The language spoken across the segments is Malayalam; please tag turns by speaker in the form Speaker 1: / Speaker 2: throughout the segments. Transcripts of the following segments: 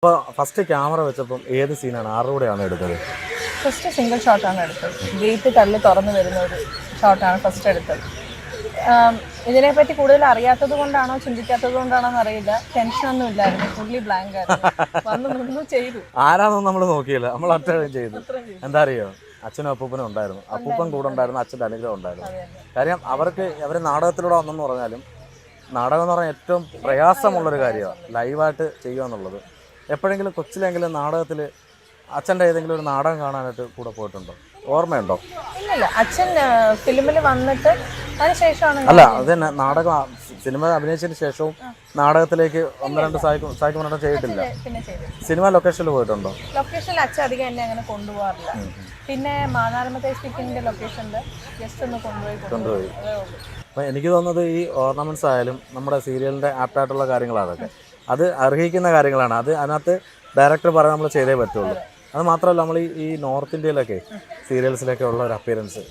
Speaker 1: അപ്പോൾ ഫസ്റ്റ് ക്യാമറ വെച്ചപ്പം ഏത് സീനാണ് ആരുടെ കൂടെയാണ് എടുത്തത്?
Speaker 2: ഫസ്റ്റ് സിംഗിൾ ഷോട്ടാണ് എടുത്തത്. ഗേറ്റ് തള്ളി തുറന്നു വരുന്ന ഒരു ഷോട്ടാണ് ഫസ്റ്റ് എടുത്തത്. ഇതിനെപ്പറ്റി കൂടുതൽ അറിയാത്തത് കൊണ്ടാണോ ചിന്തിക്കാത്തത് കൊണ്ടാണോ എന്നറിയില്ല. ടെൻഷനൊന്നും ഇല്ലായിരുന്നു, ഫുള്ളി ബ്ലാങ്ക് ആയിരുന്നു. വന്ന് നിന്ന് ചെയ്തു.
Speaker 1: ആരാന്നൊന്നും നമ്മൾ നോക്കിയില്ല, നമ്മൾ അറ്റൻഡ് ചെയ്തു. എന്താ അറിയോ, അച്ഛനും അപ്പൂപ്പനും ഉണ്ടായിരുന്നു. അപ്പൂപ്പൻ കൂടെ ഉണ്ടായിരുന്നു, അച്ഛൻ്റെ അനുഗ്രഹം ഉണ്ടായിരുന്നു. കാര്യം അവർ നാടകത്തിലൂടെ വന്നെന്ന് പറഞ്ഞാലും നാടകം എന്ന് പറഞ്ഞാൽ ഏറ്റവും പ്രയാസമുള്ളൊരു കാര്യമാണ് ലൈവായിട്ട് ചെയ്യുക എന്നുള്ളത്. എപ്പോഴെങ്കിലും കൊച്ചിലെങ്കിലും നാടകത്തിൽ അച്ഛൻ്റെ ഏതെങ്കിലും ഒരു നാടകം കാണാനായിട്ട് കൂടെ പോയിട്ടുണ്ടോ? ഓർമ്മയുണ്ടോ?
Speaker 2: ഇല്ല, അച്ഛൻ ഫിലിമിൽ വന്നിട്ട് അതിനുശേഷമാണ്.
Speaker 1: അല്ല, അത് തന്നെ നാടകം സിനിമ അഭിനയിച്ചതിന് ശേഷവും നാടകത്തിലേക്ക് ഒന്ന് രണ്ട് സായിക്കുമരണം ചെയ്തിട്ടില്ല.
Speaker 2: പിന്നെ ചെയ്തു.
Speaker 1: സിനിമ ലൊക്കേഷനിൽ പോയിട്ടുണ്ടോ?
Speaker 2: ലൊക്കേഷനിൽ അച്ഛൻ അധികം എന്നെ അങ്ങനെ കൊണ്ടുപോകാറില്ല. പിന്നെ മാനാർമത്തെ സ്പീക്കിങ്ങിൻ്റെ ലൊക്കേഷനിൽ ജസ്റ്റ് ഒന്ന് കൊണ്ടുപോയി.
Speaker 1: അപ്പോൾ എനിക്ക് തോന്നുന്നത് ഈ ഓർണമെൻറ്റ്സ് ആയാലും നമ്മുടെ സീരിയലിൻ്റെ ആപ്റ്റായിട്ടുള്ള കാര്യങ്ങളാണ് അതൊക്കെ. അത് അർഹിക്കുന്ന കാര്യങ്ങളാണ്. അതിനകത്ത് ഡയറക്ടർ പറയാൻ നമ്മൾ ചെയ്തേ പറ്റുള്ളൂ. അത് മാത്രമല്ല, നമ്മൾ ഈ നോർത്ത് ഇന്ത്യയിലൊക്കെ സീരിയൽസിലൊക്കെ ഉള്ള ഒരു അപ്പിയറൻസ്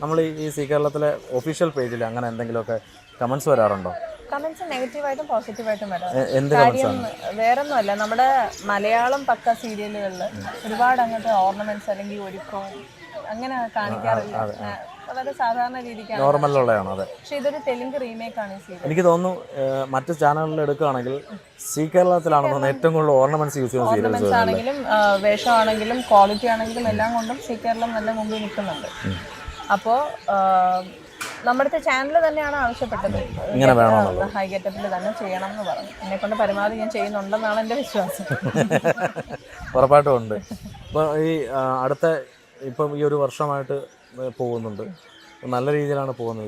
Speaker 1: നമ്മൾ ഈ സീ കേരളത്തിലെ ഒഫീഷ്യൽ പേജിൽ അങ്ങനെ എന്തെങ്കിലുമൊക്കെ കമൻസ് വരാറുണ്ടോ?
Speaker 2: കമന്റ്സ് നെഗറ്റീവായിട്ടും പോസിറ്റീവായിട്ടും വരാം.
Speaker 1: എന്ത്
Speaker 2: കാര്യം വേറൊന്നുമല്ല, നമ്മുടെ മലയാളം പക്ക സീരിയലുകളിൽ ഒരുപാട് അങ്ങനത്തെ ഓർണമെന്റ്സ് അല്ലെങ്കിൽ ഒരുക്കവും അങ്ങനെ കാണിക്കാറില്ല. വളരെ സാധാരണ രീതിക്കാണ്,
Speaker 1: നോർമലുള്ളതാണ്. അതെ.
Speaker 2: പക്ഷെ ഇതൊരു തെലുങ്ക് റീമേക്ക് ആണ് ഈ സീരിയൽ.
Speaker 1: എനിക്ക് തോന്നുന്നു മറ്റ് ചാനലുകളിൽ എടുക്കുകയാണെങ്കിൽ സീ കേരളത്തിലാണ് തോന്നുന്നത് ഏറ്റവും കൂടുതൽ ഓർണമെന്റ്സ് യൂസ് ചെയ്യുന്ന സീരിയൽസ്.
Speaker 2: ഓർണമെന്റ്സ് ആണെങ്കിലും വേഷമാണെങ്കിലും ക്വാളിറ്റി ആണെങ്കിലും എല്ലാം കൊണ്ടും സീ കേരളം നല്ല മുമ്പിൽ നിൽക്കുന്നുണ്ട്. അപ്പോൾ നമ്മുടെ ചാനൽ തന്നെയാണ് ആവശ്യപ്പെട്ടത്,
Speaker 1: ഇങ്ങനെ വേണമെന്നുള്ളത്,
Speaker 2: ഹൈ ഗെറ്റപ്പിൽ തന്നെ ചെയ്യണം എന്ന് പറഞ്ഞു. എന്നെ കൊണ്ട് പരമാവധി ഞാൻ ചെയ്യുന്നുണ്ടെന്നാണ് എൻ്റെ വിശ്വാസം.
Speaker 1: ഉറപ്പായിട്ടും ഉണ്ട്. ഇപ്പോൾ ഈ ഇപ്പം ഈ ഒരു വർഷമായിട്ട് പോകുന്നുണ്ട്, നല്ല രീതിയിലാണ് പോകുന്നത്.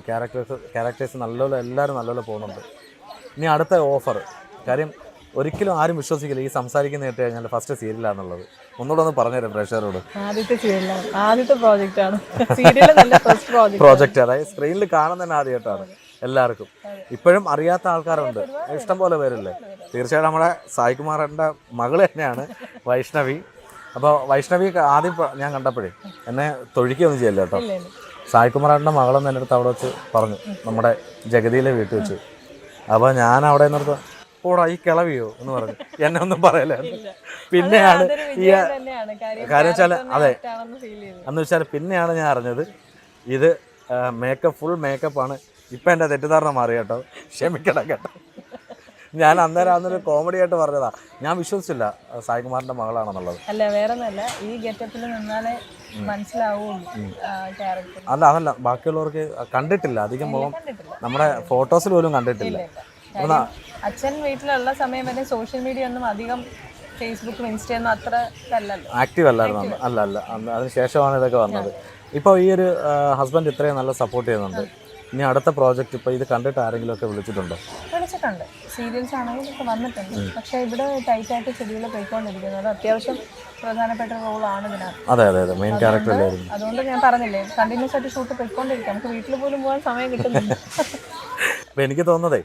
Speaker 1: ക്യാരക്ടേഴ്സ് നല്ലപോലെ എല്ലാവരും നല്ലപോലെ പോകുന്നുണ്ട്. ഇനി അടുത്ത ഓഫർ, കാര്യം ഒരിക്കലും ആരും വിശ്വസിക്കില്ല ഈ സംസാരിക്കുന്ന കേട്ട് കഴിഞ്ഞാൽ ഫസ്റ്റ് സീരിയലാണെന്നുള്ളത്. ഒന്നുകൂടെ ഒന്ന് പറഞ്ഞുതരാം പ്രേക്ഷകരോട്.
Speaker 2: ആദ്യത്തെ സീരിയലാണ്, ആദ്യത്തെ പ്രോജക്റ്റാണ്.
Speaker 1: പ്രോജക്റ്റ്, അതായത് സ്ക്രീനിൽ കാണുന്നതന്നെ ആദ്യമായിട്ടാണ് എല്ലാവർക്കും. ഇപ്പോഴും അറിയാത്ത ആൾക്കാരുണ്ട്, ഇഷ്ടം പോലെ പേരില്ലേ. തീർച്ചയായിട്ടും നമ്മുടെ സായികുമാറിൻ്റെ മകൾ തന്നെയാണ് വൈഷ്ണവി. അപ്പോൾ വൈഷ്ണവി ആദ്യം ഞാൻ കണ്ടപ്പോഴേ എന്നെ തൊഴിക്കുകയൊന്നും ചെയ്യല്ല കേട്ടോ. സായികുമാറിൻ്റെ മകളെന്ന് എൻ്റെ അടുത്ത് അവിടെ വെച്ച് പറഞ്ഞു, നമ്മുടെ ജഗതിയിലെ വീട്ടിൽ വെച്ച്. അപ്പോൾ ഞാൻ അവിടെ നിന്നിടത്ത് ഓടാ ഈ കിളവിയോ എന്ന് പറഞ്ഞു, എന്നെ ഒന്നും പറയല. പിന്നെയാണ് ഈ കാര്യം വെച്ചാൽ, അതെ, എന്ന് വെച്ചാൽ പിന്നെയാണ് ഞാൻ അറിഞ്ഞത് ഇത് ഫുൾ മേക്കപ്പാണ്. ഇപ്പം എൻ്റെ തെറ്റിദ്ധാരണ മാറി കേട്ടോ, ക്ഷമിക്കണം കേട്ടോ. ഞാൻ അന്നേരം കോമഡി ആയിട്ട് പറഞ്ഞതാ, ഞാൻ വിശ്വസിച്ചില്ല സായികുമാറിന്റെ മകളാണെന്നുള്ളത്.
Speaker 2: അല്ല, വേറൊന്നല്ല, ഈ ഗെറ്റപ്പിൽ നിന്നാലേ മനസ്സിലാവുള്ളൂ ക്യാരക്ടർ.
Speaker 1: അതല്ല, ബാക്കിയുള്ളവർക്ക് കണ്ടിട്ടില്ല അധികം മുഖം, നമ്മുടെ ഫോട്ടോസിൽ പോലും കണ്ടിട്ടില്ല.
Speaker 2: അച്ഛൻ വീട്ടിലുള്ള സമയം വരെ സോഷ്യൽ മീഡിയ ഒന്നും അധികം ഫേസ്ബുക്കും ഇൻസ്റ്റയൊന്നും അത്ര
Speaker 1: ആക്റ്റീവ് അല്ലായിരുന്നു. അല്ല അതിന് ശേഷമാണ് ഇതൊക്കെ വന്നത്. ഇപ്പോൾ ഈ ഒരു ഹസ്ബൻഡ് ഇത്രയും നല്ല സപ്പോർട്ട് ചെയ്യുന്നുണ്ട്. ഇനി അടുത്ത പ്രോജക്റ്റ് ഇപ്പോൾ ഇത് കണ്ടിട്ട് ആരെങ്കിലും ഒക്കെ വിളിച്ചിട്ടുണ്ടോ?
Speaker 2: വിളിച്ചിട്ടുണ്ട്, സീരിയൽസ് ആണെങ്കിൽ ഇപ്പോൾ വന്നിട്ടുണ്ട്. പക്ഷേ ഇവിടെ ടൈറ്റായിട്ട് ഷെഡ്യൂൾ പോയിക്കൊണ്ടിരിക്കുന്നത്. അത്യാവശ്യം പ്രധാനപ്പെട്ട റോളാണ് ഇതിനകത്ത്.
Speaker 1: അതെ, മെയിൻ ക്യാരക്ടർ അല്ലായിരുന്നു.
Speaker 2: അതുകൊണ്ട് ഞാൻ പറഞ്ഞില്ലേ, കണ്ടിന്യൂസ് ആയിട്ട് ഷൂട്ട് പോയിക്കൊണ്ടിരിക്കാം. നമുക്ക് വീട്ടിൽ പോലും പോകാൻ സമയം കിട്ടുന്നില്ല.
Speaker 1: അപ്പോൾ എനിക്ക് തോന്നുന്നതേ,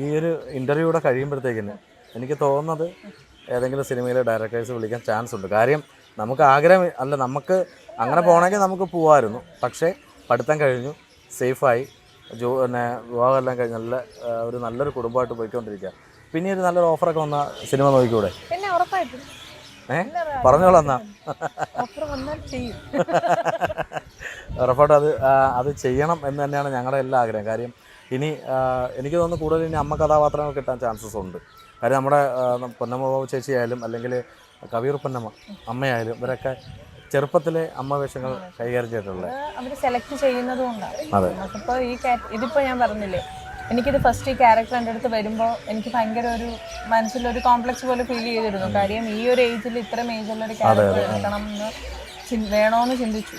Speaker 1: ഈ ഒരു ഇൻ്റർവ്യൂ കൂടെ കഴിയുമ്പോഴത്തേക്കിന് എനിക്ക് തോന്നുന്നത് ഏതെങ്കിലും സിനിമയിലെ ഡയറക്ടേഴ്സ് വിളിക്കാൻ ചാൻസ് ഉണ്ട്. കാര്യം നമുക്ക് ആഗ്രഹം അല്ല, നമുക്ക് അങ്ങനെ പോകണമെങ്കിൽ നമുക്ക് പോകാമായിരുന്നു. പക്ഷേ പഠിത്തം കഴിഞ്ഞു, സേഫായി, വിവാഹമെല്ലാം കഴിഞ്ഞ് നല്ലൊരു കുടുംബമായിട്ട് പോയിക്കൊണ്ടിരിക്കുക. പിന്നെ ഒരു നല്ലൊരു ഓഫറൊക്കെ വന്ന സിനിമ നോക്കിക്കൂടെ?
Speaker 2: പിന്നെ ഉറപ്പായിട്ടും
Speaker 1: പറഞ്ഞോളാം എന്നാ. ഉറപ്പായിട്ടും അത് ചെയ്യണം എന്ന് തന്നെയാണ് ഞങ്ങളുടെ എല്ലാ ആഗ്രഹം. കാര്യം ഇനി എനിക്ക് തോന്നുന്നു കൂടുതൽ ഇനി അമ്മ കഥാപാത്രങ്ങൾ കിട്ടാൻ ചാൻസസ് ഉണ്ട്. കാര്യം നമ്മുടെ പൊന്നമ്മ ചേച്ചി ആയാലും അല്ലെങ്കിൽ കവിയൂർ പൊന്നമ്മ അമ്മയായാലും ഇവരൊക്കെ ചെറുപ്പത്തിലെ അമ്മ വേഷങ്ങൾ കൈകാര്യം ചെയ്തിട്ടുള്ളത്
Speaker 2: അവർ സെലക്ട് ചെയ്യുന്നത് കൊണ്ടാണ്. നമുക്കിപ്പോൾ ഇതിപ്പോൾ ഞാൻ പറഞ്ഞില്ലേ, എനിക്കിത് ഫസ്റ്റ് ഈ ക്യാരക്ടർ എൻ്റെ അടുത്ത് വരുമ്പോൾ എനിക്ക് ഭയങ്കര ഒരു മനസ്സിലൊരു കോംപ്ലക്സ് പോലെ ഫീൽ ചെയ്തിരുന്നു. കാര്യം ഈ ഒരു ഏജിൽ ഇത്രയും ഏജുള്ളൊരു ക്യാരക്ടർ എടുക്കണം എന്ന് വേണമെന്ന് ചിന്തിച്ചു.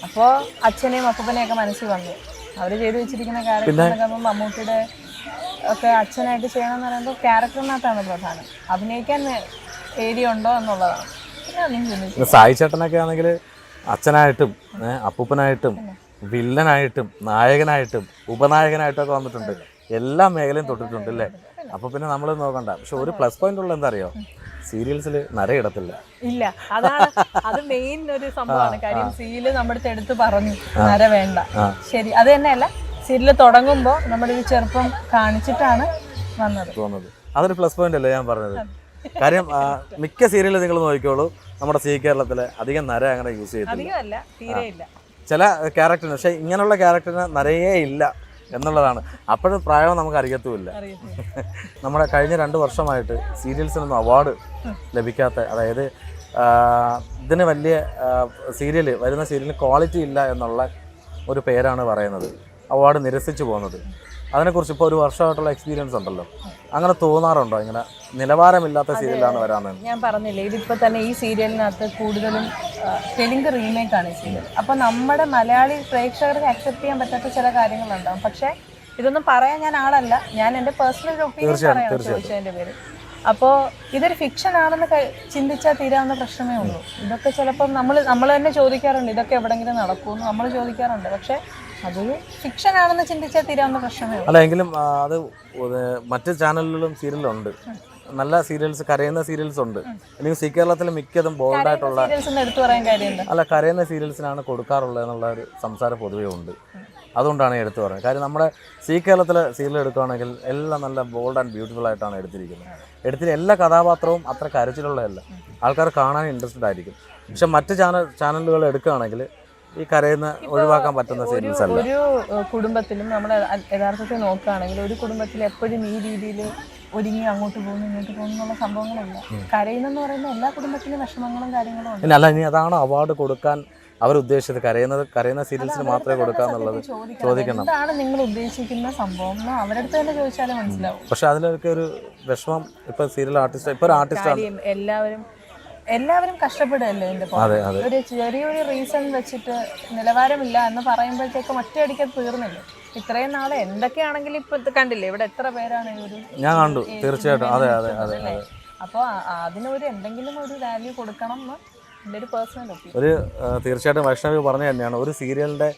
Speaker 2: അപ്പോൾ അച്ഛനെയും അപ്പൂപ്പനെയൊക്കെ മനസ്സിൽ വന്നു. അവർ ചെയ്തു വെച്ചിരിക്കുന്ന ക്യാരക്ടറിനൊക്കെ ആകുമ്പോൾ മമ്മൂട്ടിയുടെ ഒക്കെ അച്ഛനായിട്ട് ചെയ്യണമെന്ന് പറയുമ്പോൾ ക്യാരക്ടറിനകത്താണ് പ്രധാനം. അഭിനയിക്കാൻ ഏരിയ ഉണ്ടോ എന്നുള്ളതാണ്.
Speaker 1: സായി ചേട്ടനൊക്കെ ആണെങ്കിൽ അച്ഛനായിട്ടും അപ്പൂപ്പനായിട്ടും വില്ലനായിട്ടും നായകനായിട്ടും ഉപനായകനായിട്ടും ഒക്കെ വന്നിട്ടുണ്ട്. എല്ലാ മേഖലയും തൊട്ടിട്ടുണ്ട് അല്ലേ? അപ്പോൾ പിന്നെ നമ്മൾ നോക്കണ്ട. പക്ഷെ ഒരു പ്ലസ് പോയിന്റ് ഉള്ള എന്താ അറിയോ, സീരിയൽസിൽ നരയിടത്തില്ല.
Speaker 2: ഇല്ല, അത് മെയിൻ ഒരു സംഭവമാണ്. കാര്യം സീരിയല് നമ്മുടെ എടുത്ത് പറഞ്ഞു നര വേണ്ട. ശരി, അത് തന്നെയല്ല, സീരിയൽ തുടങ്ങുമ്പോൾ നമ്മുടെ ഒരു ചെറുപ്പം കാണിച്ചിട്ടാണ് വന്നത്.
Speaker 1: അതൊരു പ്ലസ് പോയിന്റ് അല്ലേ ഞാൻ പറഞ്ഞത്. കാര്യം മിക്ക സീരിയലും നിങ്ങൾ നോക്കിക്കോളൂ, നമ്മുടെ സി കേരളത്തിൽ അധികം നര അങ്ങനെ യൂസ് ചെയ്തില്ല.
Speaker 2: അധികമല്ല, തീരെ ഇല്ല.
Speaker 1: ചില ക്യാരക്ടറിന്, പക്ഷേ ഇങ്ങനെയുള്ള ക്യാരക്ടറിന് നരയേ ഇല്ല എന്നുള്ളതാണ്. അപ്പോഴും പ്രായം നമുക്ക് അറിയത്തുമില്ല. നമ്മുടെ കഴിഞ്ഞ 2 വർഷമായിട്ട് സീരിയൽസിനൊന്നും അവാർഡ് ലഭിക്കാത്ത, അതായത് ഇതിന് വലിയ വരുന്ന സീരിയലിന് ക്വാളിറ്റി ഇല്ല എന്നുള്ള ഒരു പേരാണ് പറയുന്നത്, അവാർഡ് നിരസിച്ചു പോകുന്നത്. അതിനെക്കുറിച്ച് ഇപ്പോൾ 1 വർഷമായിട്ടുള്ള എക്സ്പീരിയൻസ് ഉണ്ടല്ലോ, അങ്ങനെ തോന്നാറുണ്ടോ ഇങ്ങനെ നിലവാരമില്ലാത്ത സീരിയലാണ് വരാമെന്ന്?
Speaker 2: ഞാൻ പറഞ്ഞില്ലേ, ഇതിപ്പോൾ തന്നെ ഈ സീരിയലിനകത്ത് കൂടുതലും തെലുങ്ക് റീമേക്കാണ് ഈ സീരിയൽ. അപ്പോൾ നമ്മുടെ മലയാളി പ്രേക്ഷകർക്ക് അക്സെപ്റ്റ് ചെയ്യാൻ പറ്റാത്ത ചില കാര്യങ്ങളുണ്ടാകും. പക്ഷേ ഇതൊന്നും പറയാൻ ഞാൻ ആളല്ല, ഞാൻ എൻ്റെ പേഴ്സണൽ ഒപ്പീനിയൻ പറയാം ചോദിച്ചതിൻ്റെ പേര്. അപ്പോൾ ഇതൊരു ഫിക്ഷൻ ആണെന്ന് ചിന്തിച്ചാൽ തീരാവുന്ന പ്രശ്നമേ ഉള്ളൂ. ഇതൊക്കെ ചിലപ്പം നമ്മൾ തന്നെ ചോദിക്കാറുണ്ട്, ഇതൊക്കെ എവിടെയെങ്കിലും നടക്കുമെന്ന് നമ്മൾ ചോദിക്കാറുണ്ട്. പക്ഷേ അതൊരു ഫിക്ഷൻ ആണെന്ന് ചിന്തിച്ചാൽ തീരാവുന്ന പ്രശ്നമേ ഉള്ളൂ.
Speaker 1: അല്ല, എങ്കിലും അത് മറ്റ് ചാനലുകളിലും സീരിയലുണ്ട്, നല്ല സീരിയൽസ്, കരയുന്ന സീരിയൽസ് ഉണ്ട്. എനിക്ക് സി കേരളത്തിൽ മിക്കതും ബോൾഡായിട്ടുള്ള
Speaker 2: എടുത്തു പറയാൻ കാര്യമുണ്ട്.
Speaker 1: അല്ല, കരയുന്ന സീരിയൽസിനാണ് കൊടുക്കാറുള്ളത് എന്നുള്ള ഒരു സംസാരം പൊതുവേ ഉണ്ട്. അതുകൊണ്ടാണ് എടുത്തു പറയുന്നത്. കാര്യം നമ്മുടെ സി കേരളത്തിലെ സീരിയൽ എടുക്കുകയാണെങ്കിൽ എല്ലാം നല്ല ബോൾഡ് ആൻഡ് ബ്യൂട്ടിഫുൾ ആയിട്ടാണ് എടുത്തിരിക്കുന്നത്. എല്ലാ കഥാപാത്രവും അത്ര കരച്ചിലുള്ളതല്ല, ആൾക്കാർ കാണാൻ ഇൻട്രസ്റ്റഡ് ആയിരിക്കും. പക്ഷെ മറ്റ് ചാനലുകൾ എടുക്കുകയാണെങ്കിൽ ഈ കരയുന്ന ഒഴിവാക്കാൻ പറ്റുന്ന സീരിയൽസ് അല്ല.
Speaker 2: ഒരു കുടുംബത്തിലും നമ്മൾ യഥാർത്ഥത്തിൽ നോക്കുകയാണെങ്കിൽ ഒരു കുടുംബത്തിൽ എപ്പോഴും ഈ രീതിയിൽ ഒരുങ്ങി അങ്ങോട്ട് പോകുന്നു ഇങ്ങോട്ട് പോകുന്നു എന്നുള്ള സംഭവങ്ങളില്ല. കരയുന്നെന്ന് പറയുന്ന എല്ലാ കുടുംബത്തിലും വിഷമങ്ങളും കാര്യങ്ങളും ഉണ്ട്.
Speaker 1: അല്ല, ഇനി അതാണ് അവാർഡ് കൊടുക്കാൻ അവരുദ്ദേശിച്ചത്, കരയുന്ന സീരിയൽസിന് മാത്രമേ കൊടുക്കാന്നുള്ളത് ചോദിക്കണം.
Speaker 2: എന്താണ് നിങ്ങൾ ഉദ്ദേശിക്കുന്ന സംഭവം എന്ന് അവരുടെ അടുത്ത് തന്നെ ചോദിച്ചാലേ മനസ്സിലാവും.
Speaker 1: പക്ഷെ അതിലൊക്കെ ഒരു വിഷമം, ഇപ്പൊ സീരിയൽ ആർട്ടിസ്റ്റ്, ഇപ്പൊ ഒരു ആർട്ടിസ്റ്റ്
Speaker 2: എല്ലാവരും കഷ്ടപ്പെടുകയല്ലേ എൻ്റെ ഒരു ചെറിയൊരു റീസൺ വെച്ചിട്ട് നിലവാരമില്ല എന്ന് പറയുമ്പോഴത്തേക്കും ഒറ്റയടിക്ക് തീർന്നില്ലേ? ഇത്രയും നാളെ എന്തൊക്കെയാണെങ്കിലും ഇപ്പൊ കണ്ടില്ലേ ഇവിടെ എത്ര പേരാണ്
Speaker 1: ഞാൻ കണ്ടു. തീർച്ചയായിട്ടും അതെ.
Speaker 2: അപ്പോൾ അതിനൊരു എന്തെങ്കിലും ഒരു വാല്യൂ കൊടുക്കണം എന്ന് എൻ്റെ ഒരു പേഴ്സണൽ
Speaker 1: ഒപ്പീനിയൻ. തീർച്ചയായിട്ടും വൈഷ്ണവി പറഞ്ഞു തന്നെയാണ്, ഒരു സീരിയലിൻ്റെ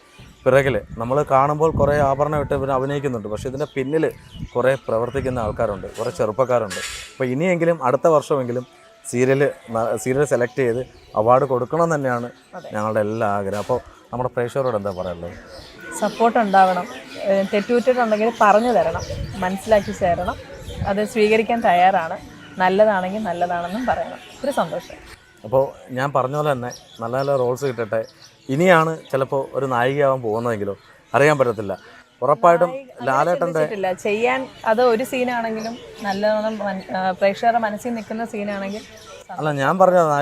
Speaker 1: പിറകിൽ നമ്മൾ കാണുമ്പോൾ കുറേ ആഭരണം ഇട്ട് ഇവർ അഭിനയിക്കുന്നുണ്ട്, പക്ഷേ ഇതിൻ്റെ പിന്നിൽ കുറേ പ്രവർത്തിക്കുന്ന ആൾക്കാരുണ്ട്, കുറേ ചെറുപ്പക്കാരുണ്ട്. അപ്പോൾ ഇനിയെങ്കിലും അടുത്ത വർഷമെങ്കിലും സീരിയൽ സെലക്ട് ചെയ്ത് അവാർഡ് കൊടുക്കണം തന്നെയാണ് ഞങ്ങളുടെ എല്ലാ ആഗ്രഹം. അപ്പോൾ നമ്മുടെ പ്രേക്ഷകരോട് എന്താ പറയാനുള്ളത്?
Speaker 2: സപ്പോർട്ട് ഉണ്ടാവണം, തെറ്റുകുറ്റിട്ടുണ്ടെങ്കിൽ പറഞ്ഞു തരണം, മനസ്സിലാക്കി തരണം, അത് സ്വീകരിക്കാൻ തയ്യാറാണ്. നല്ലതാണെങ്കിൽ നല്ലതാണെന്നും പറയണം. ഒരു സന്തോഷം.
Speaker 1: അപ്പോൾ ഞാൻ പറഞ്ഞ പോലെ തന്നെ നല്ല നല്ല റോൾസ് കിട്ടട്ടെ. ഇനിയാണ് ചിലപ്പോൾ ഒരു നായികയാവാൻ പോകുന്നതെങ്കിലോ അറിയാൻ പറ്റത്തില്ല. ഉറപ്പായിട്ടും ലാലേട്ടൻ്റെ
Speaker 2: ചെയ്യാൻ അത് ഒരു സീനാണെങ്കിലും നല്ലോണം പ്രേക്ഷകരുടെ മനസ്സിൽ നിൽക്കുന്ന സീനാണെങ്കിൽ
Speaker 1: അല്ല, ഞാൻ പറഞ്ഞ നായിക